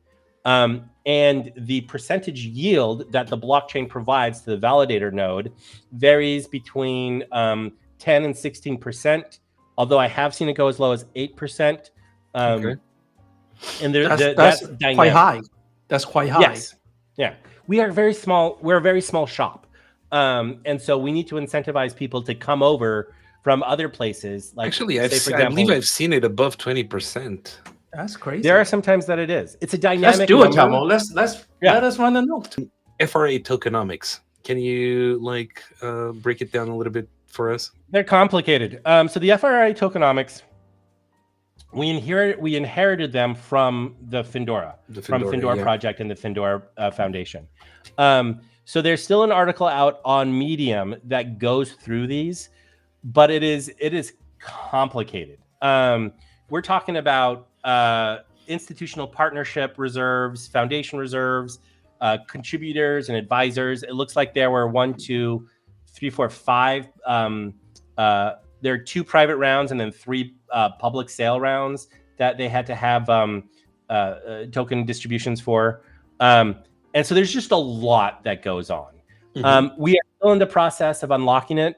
S4: And the percentage yield that the blockchain provides to the validator node varies between 10 and 16%, although I have seen it go as low as 8%. And that's
S2: quite high. That's quite high.
S4: Yes. Yeah. We are very small. We're a very small shop. And so we need to incentivize people to come over from other places. Like,
S3: actually, I believe I've seen it above 20%.
S2: That's crazy.
S4: There are some times that it is. It's a dynamic.
S2: Let's do it, Telmo. Let us run a node.
S3: FRA tokenomics. Can you break it down a little bit for us?
S4: They're complicated. So the FRA tokenomics, we inherited them from the Findora project and the Findora Foundation. So there's still an article out on Medium that goes through these, but it is complicated. We're talking about institutional partnership reserves, foundation reserves, contributors and advisors. It looks like there were 1, 2, 3, 4, 5. There are 2 private rounds and then 3 public sale rounds that they had to have token distributions for. And so there's just a lot that goes on. We are still in the process of unlocking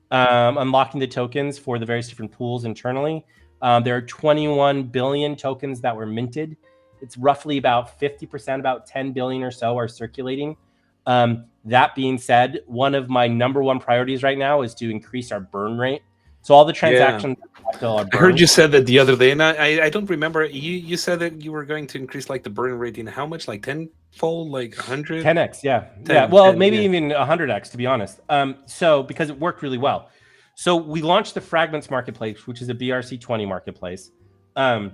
S4: the tokens for the various different pools internally. There are 21 billion tokens that were minted. It's roughly about 50%, about 10 billion or so are circulating. That being said, one of my number one priorities right now is to increase our burn rate. So all the transactions are burned.
S3: I heard you said that the other day, and I don't remember. You said that you were going to increase the burn rate in how much? 10-fold, 100?
S4: 10x, yeah. 10, well, 10, maybe even 100x, to be honest. So because it worked really well. So we launched the Fragments Marketplace, which is a BRC20 marketplace. And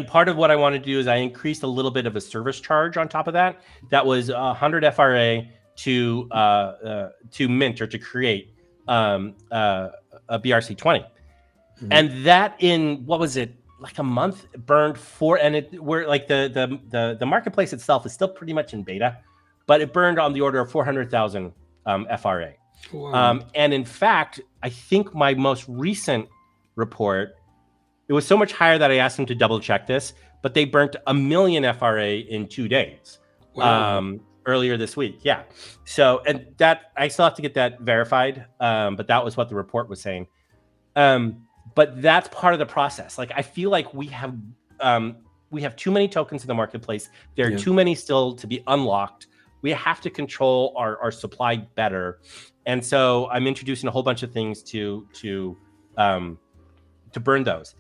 S4: part of what I wanted to do is I increased a little bit of a service charge on top of that. That was 100 FRA to mint or to create a BRC20. And that in, what was it, like a month burned we're like the marketplace itself is still pretty much in beta, but it burned on the order of 400,000 FRA.
S3: Wow.
S4: And in fact, I think my most recent report, it was so much higher that I asked them to double check this, but they burnt 1 million FRA in 2 days.
S3: Wow.
S4: Earlier this week. Yeah. So, and that I still have to get that verified. But that was what the report was saying. But that's part of the process. Like, I feel like we have too many tokens in the marketplace. There are too many still to be unlocked. We have to control our supply better. And so I'm introducing a whole bunch of things to burn those.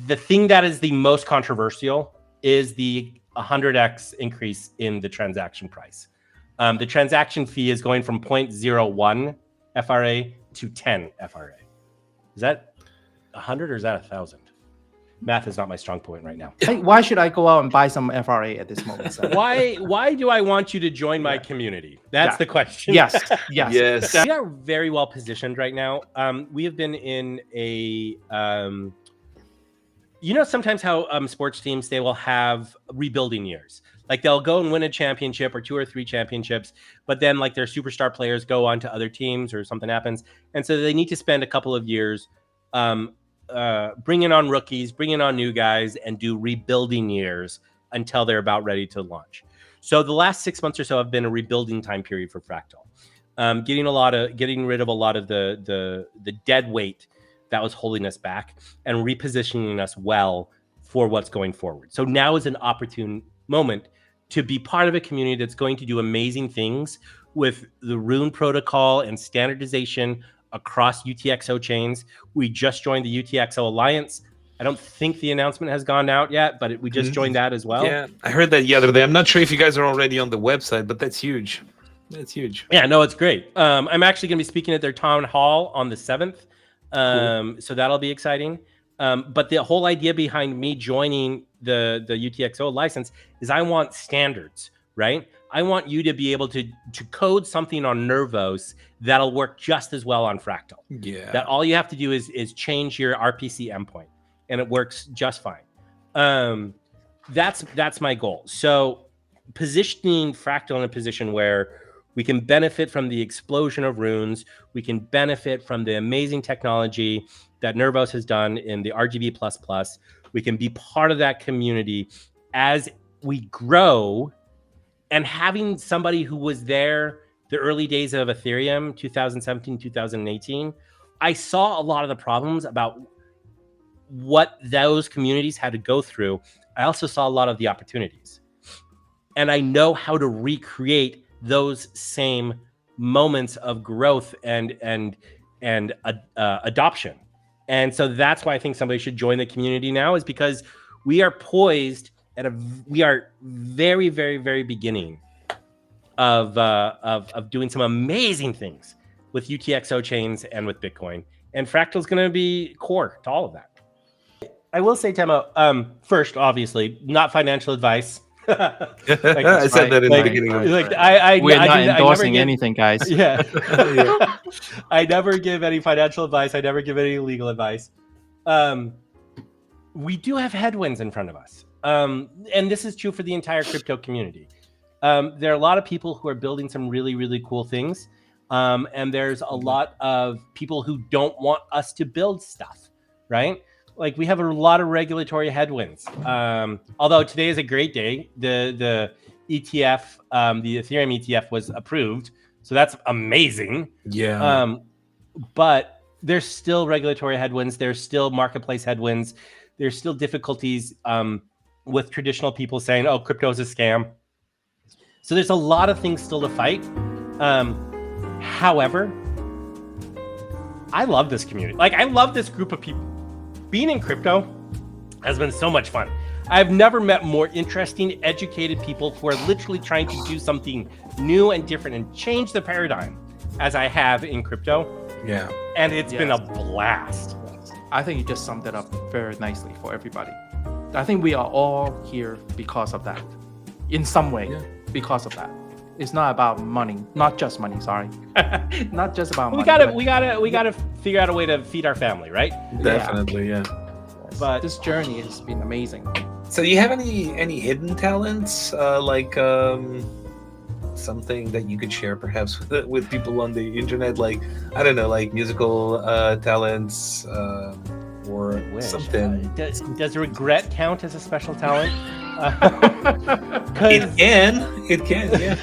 S4: The thing that is the most controversial is the 100x increase in the transaction price. The transaction fee is going from 0.01 FRA to 10 FRA. Is that 100 or is that 1,000? Math is not my strong point right now.
S2: Hey, why should I go out and buy some FRA at this moment?
S4: Why do I want you to join my community? That's the question.
S2: Yes.
S4: We are very well positioned right now. We have been in a sometimes how sports teams, they will have rebuilding years. Like, they'll go and win a championship or 2 or 3 championships, but then like their superstar players go on to other teams or something happens. And so they need to spend a couple of years bringing on rookies, bringing on new guys, and do rebuilding years until they're about ready to launch. So the last 6 months or so have been a rebuilding time period for Fractal. Getting rid of a lot of the dead weight that was holding us back and repositioning us well for what's going forward. So now is an opportune moment to be part of a community that's going to do amazing things with the Rune protocol and standardization across UTXO chains. We just joined the UTXO Alliance. I don't think the announcement has gone out yet, but we just joined that as well.
S3: Yeah, I heard that the other day. I'm not sure if you guys are already on the website, but that's huge. That's huge.
S4: Yeah, no, it's great. I'm actually going to be speaking at their town hall on the 7th. So that'll be exciting. But the whole idea behind me joining the UTXO license is I want standards, right? I want you to be able to code something on Nervos that'll work just as well on Fractal.
S3: Yeah.
S4: That all you have to do is change your RPC endpoint, and it works just fine. That's my goal. So positioning Fractal in a position where we can benefit from the explosion of runes. We can benefit from the amazing technology that Nervos has done in the RGB++. We can be part of that community as we grow. And having somebody who was there the early days of Ethereum, 2017, 2018, I saw a lot of the problems about what those communities had to go through. I also saw a lot of the opportunities. And I know how to recreate those same moments of growth and adoption. And so that's why I think somebody should join the community now, is because we are poised we are very, very, very beginning of doing some amazing things with UTXO chains and with Bitcoin. And Fractal is going to be core to all of that. I will say, Telmo, first, obviously, not financial advice.
S3: I said that in the beginning.
S2: We're not endorsing anything, guys.
S4: Yeah. I never give any financial advice. I never give any legal advice. We do have headwinds in front of us. And this is true for the entire crypto community. There are a lot of people who are building some really, really cool things. And there's a lot of people who don't want us to build stuff, right? Like, we have a lot of regulatory headwinds. Although today is a great day. The ETF, the Ethereum ETF was approved. So that's amazing.
S3: Yeah.
S4: But there's still regulatory headwinds. There's still marketplace headwinds. There's still difficulties with traditional people saying, oh, crypto is a scam. So there's a lot of things still to fight. However, I love this community. Like, I love this group of people. Being in crypto has been so much fun. I've never met more interesting, educated people who are literally trying to do something new and different and change the paradigm as I have in crypto.
S3: Yeah.
S4: And it's been a blast.
S2: I think you just summed it up very nicely for everybody. I think we are all here because of that. In some way, because of that. It's not about money, not just money, sorry. Not just about money.
S4: We gotta figure out a way to feed our family, right?
S3: Definitely, yeah.
S4: But
S2: this journey has been amazing.
S3: So do you have any hidden talents, something that you could share perhaps with people on the internet, like I don't know, like musical talents or something?
S4: Does regret count as a special talent?
S3: It can, yeah.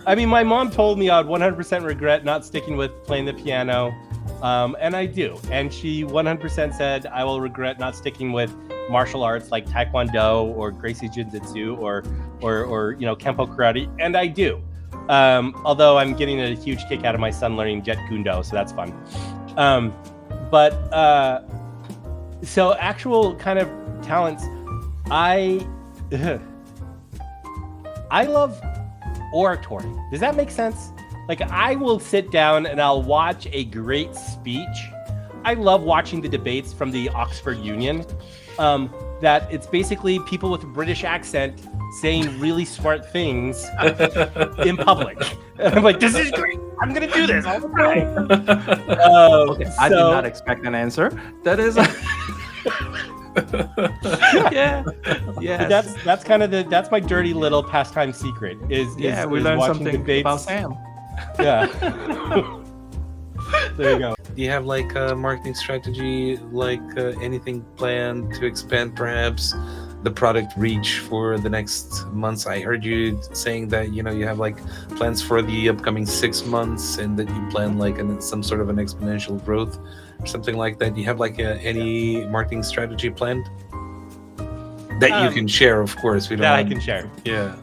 S4: I mean, my mom told me I'd 100% regret not sticking with playing the piano, and I do. And she 100% said I will regret not sticking with martial arts like Taekwondo or Gracie Jiu-Jitsu or Kempo karate, and I do. Although I'm getting a huge kick out of my son learning Jet Kundo, so that's fun. So actual kind of talents, I love oratory. Does that make sense? Like, I will sit down and I'll watch a great speech. I love watching the debates from the Oxford Union. That it's basically people with a British accent saying really smart things in public. And I'm like, this is great. I'm gonna do this all the time.
S2: Okay, I did not expect an answer. That is. Yeah.
S4: That's kind of that's my dirty little pastime secret.
S2: We learned something
S4: debates.
S2: about Sam.
S4: Yeah. There you go.
S3: Do you have like a marketing strategy, like anything planned to expand perhaps the product reach for the next months? I heard you saying that you have like plans for the upcoming 6 months and that you plan like some sort of an exponential growth or something like that. Do you have like any marketing strategy planned that you can share? Of course,
S4: I can share.
S3: Yeah.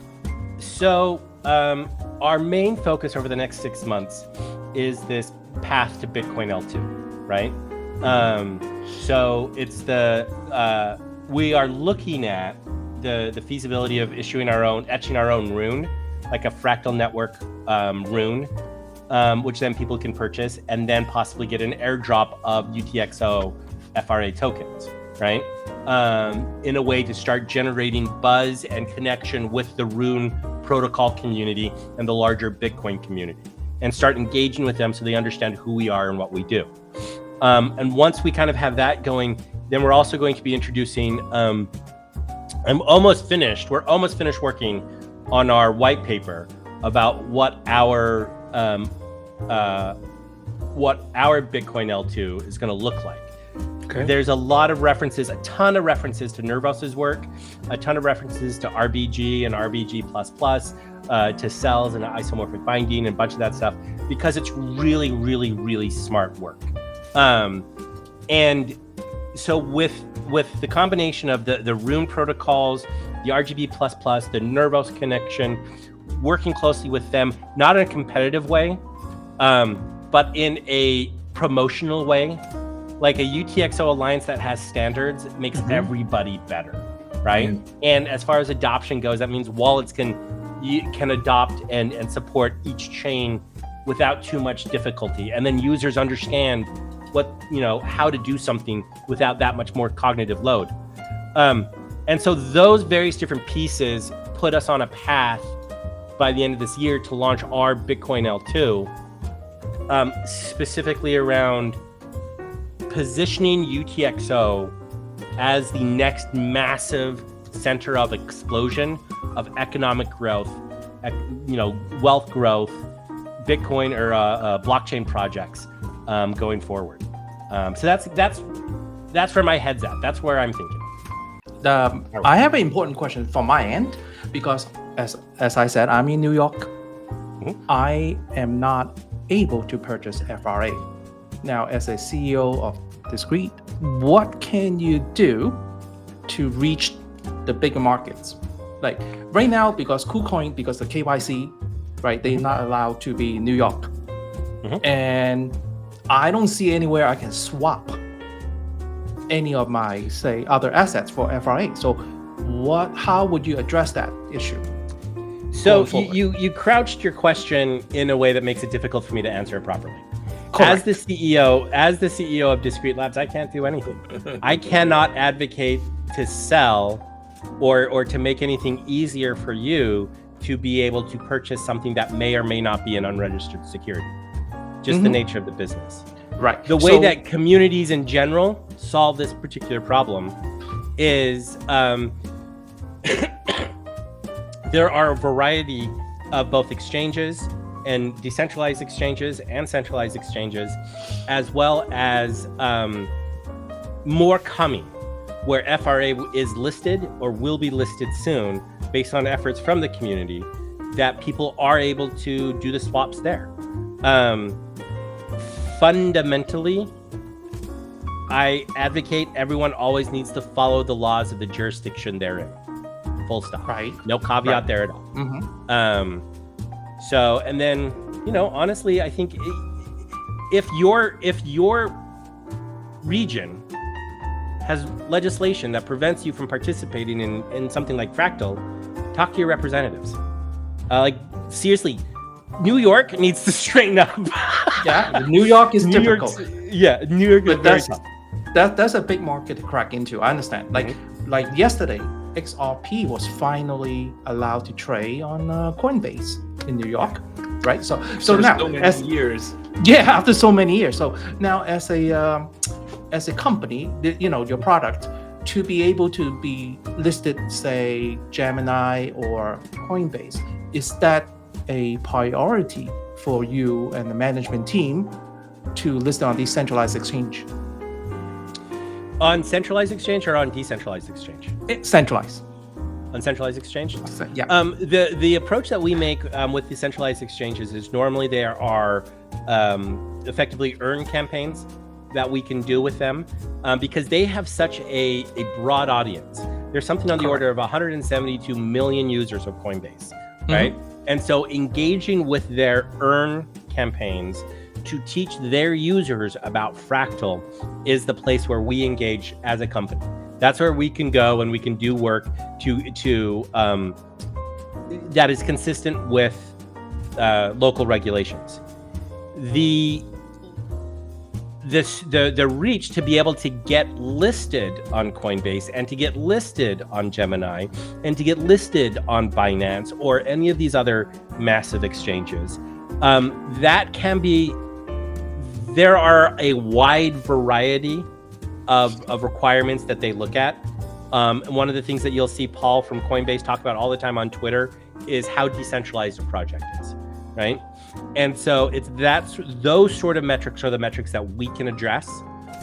S4: So our main focus over the next 6 months is this path to Bitcoin L2, right? So it's we are looking at the feasibility of etching our own rune, like a Fractal Network rune, which then people can purchase and then possibly get an airdrop of UTXO FRA tokens, right? In a way to start generating buzz and connection with the rune protocol community and the larger Bitcoin community, and start engaging with them so they understand who we are and what we do. And once we kind of have that going, then we're also going to be introducing, we're almost finished working on our white paper about what our Bitcoin L2 is going to look like. Okay. There's a ton of references to Nervos's work, a ton of references to RBG and RBG++, to cells and isomorphic binding and a bunch of that stuff, because it's really, really, really smart work. And so with the combination of the rune protocols, the RGB++, the Nervos connection, working closely with them, not in a competitive way, but in a promotional way, like a UTXO Alliance that has standards makes everybody better, right? And as far as adoption goes, that means wallets can adopt and support each chain without too much difficulty, and then users understand how to do something without that much more cognitive load. And so those various different pieces put us on a path by the end of this year to launch our Bitcoin L2, specifically around positioning UTXO as the next massive center of explosion of economic growth, wealth growth, Bitcoin or blockchain projects going forward. So that's where my head's at. That's where I'm thinking.
S2: I have an important question from my end, because as I said, I'm in New York. I am not able to purchase FRA. Now, as a CEO of Discrete, what can you do to reach the bigger markets? Like right now, because KuCoin, because the KYC, right, they're not allowed to be in New York. And I don't see anywhere I can swap any of my, say, other assets for FRA. So how would you address that issue?
S4: So you crouched your question in a way that makes it difficult for me to answer it properly.
S2: Correct.
S4: As the CEO of Discrete Labs, I can't do anything. I cannot advocate to sell or to make anything easier for you to be able to purchase something that may or may not be an unregistered security. Just the nature of the business.
S2: Right.
S4: The way that communities in general solve this particular problem is there are a variety of both exchanges and decentralized exchanges and centralized exchanges, as well as more coming, where FRA is listed or will be listed soon based on efforts from the community, that people are able to do the swaps there. Fundamentally, I advocate everyone always needs to follow the laws of the jurisdiction they're in. Full stop.
S2: Right.
S4: No caveat there at all.
S2: Mm-hmm.
S4: So, and then, honestly, I think if your region has legislation that prevents you from participating in something like Fractal, talk to your representatives. Seriously, New York needs to straighten up.
S2: Yeah, New York is difficult.
S4: New York is very tough.
S2: That's a big market to crack into. I understand. Like yesterday, XRP was finally allowed to trade on Coinbase in New York, right? So now,
S3: so many years.
S2: Yeah, after so many years. So now, as a company, your product to be able to be listed, say Gemini or Coinbase, is that a priority for you and the management team to list on decentralized exchange?
S4: On centralized exchange or on decentralized exchange?
S2: Centralized.
S4: On centralized exchange?
S2: Yeah.
S4: The approach that we make with decentralized exchanges is normally there are effectively earn campaigns that we can do with them because they have such a broad audience. There's something on the order of 172 million users of Coinbase, right? And so engaging with their earn campaigns to teach their users about Fractal is the place where we engage as a company. That's where we can go and we can do work to that is consistent with local regulations. The reach to be able to get listed on Coinbase and to get listed on Gemini and to get listed on Binance or any of these other massive exchanges, that can be. There are a wide variety of requirements that they look at. One of the things that you'll see Paul from Coinbase talk about all the time on Twitter is how decentralized a project is, right? And so those sort of metrics are the metrics that we can address,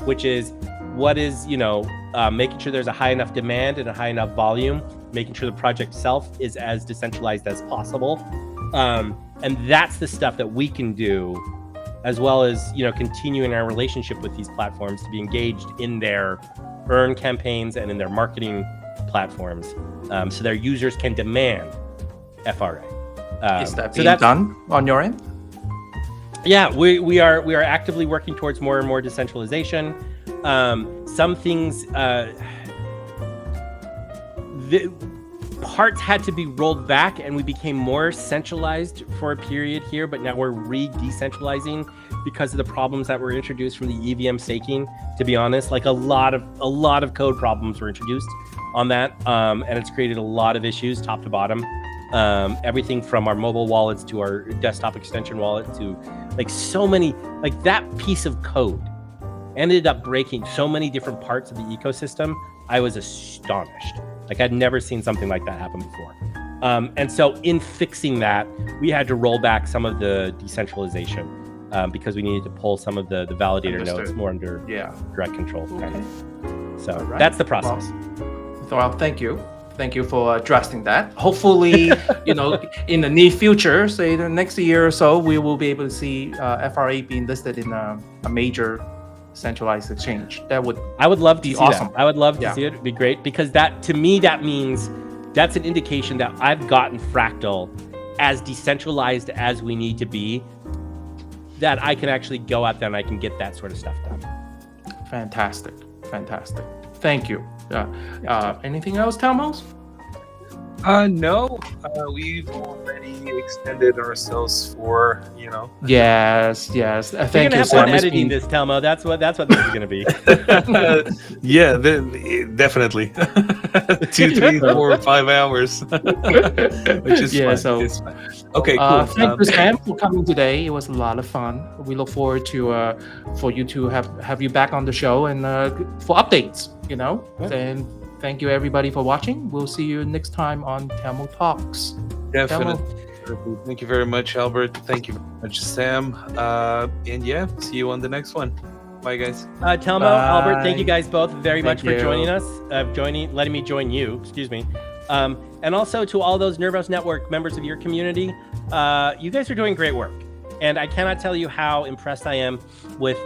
S4: which is what is, making sure there's a high enough demand and a high enough volume, making sure the project itself is as decentralized as possible. And that's the stuff that we can do, as well as, continuing our relationship with these platforms to be engaged in their earn campaigns and in their marketing platforms, so their users can demand FRA.
S2: Is that being done on your end?
S4: Yeah, we are actively working towards more and more decentralization. Some things, the parts had to be rolled back, and we became more centralized for a period here. But now we're re-decentralizing because of the problems that were introduced from the EVM staking. To be honest, like a lot of code problems were introduced on that, and it's created a lot of issues, top to bottom. Everything from our mobile wallets to our desktop extension wallet to so many, that piece of code ended up breaking so many different parts of the ecosystem. I was astonished. I'd never seen something like that happen before. And so in fixing that, we had to roll back some of the decentralization because we needed to pull some of the validator nodes more under direct control. Okay. So that's the process.
S2: Well, thank you. Thank you for addressing that. Hopefully, in the near future, say the next year or so, we will be able to see FRA being listed in a major centralized exchange. I would love to
S4: see
S2: awesome.
S4: That. I would love to see it. It'd be great because that, to me, that means that's an indication that I've gotten Fractal as decentralized as we need to be, that I can actually go out there and I can get that sort of stuff done.
S2: Fantastic. Thank you. Anything else, Telmo?
S3: No, we've already extended ourselves for,
S2: Yes.
S4: You're
S2: Thank
S4: gonna
S2: you,
S4: have
S2: Sam.
S4: fun
S2: It's
S4: editing
S2: been-
S4: this, Telmo. That's what this is gonna be.
S3: yeah, definitely. 2, 3, 4, 5 hours, which is
S2: Yeah,
S3: fun.
S2: so-
S3: It's fun. Okay, cool.
S2: Thank you, Sam, for coming today. It was a lot of fun. We look forward to for you to have you back on the show and for updates.
S4: Yeah.
S2: And thank you everybody for watching. We'll see you next time on Telmo Talks.
S3: Definitely. Thank you very much, Albert. Thank you very much, Sam. And yeah, see you on the next one. Bye, guys.
S4: Telmo,
S2: Bye.
S4: Albert, thank you guys both very much
S2: Thank
S4: for
S2: you.
S4: joining us, letting me join you. Excuse me. And also to all those Nervous Network members of your community, you guys are doing great work. And I cannot tell you how impressed I am with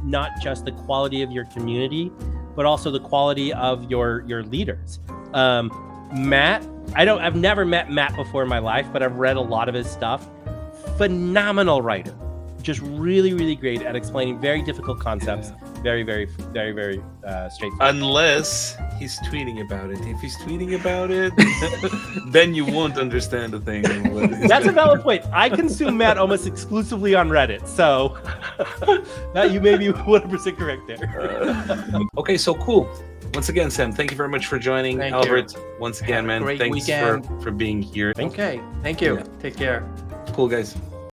S4: not just the quality of your community, but also the quality of your leaders. Matt, I've never met Matt before in my life, but I've read a lot of his stuff. Phenomenal writer. Just really, really great at explaining very difficult concepts. Very, very, very, very straightforward.
S3: Unless he's tweeting about it. If he's tweeting about it, then you won't understand the thing.
S4: That's a valid point. I consume Matt almost exclusively on Reddit, so that you may be 100% correct there.
S3: Okay, so cool. Once again, Sam, thank you very much for joining.
S2: Thank you.
S3: Albert, once again,
S2: Have a
S3: man,
S2: great
S3: thanks
S2: weekend.
S3: for being here.
S2: Okay, thank you.
S3: Yeah.
S2: Take care.
S3: Cool, guys.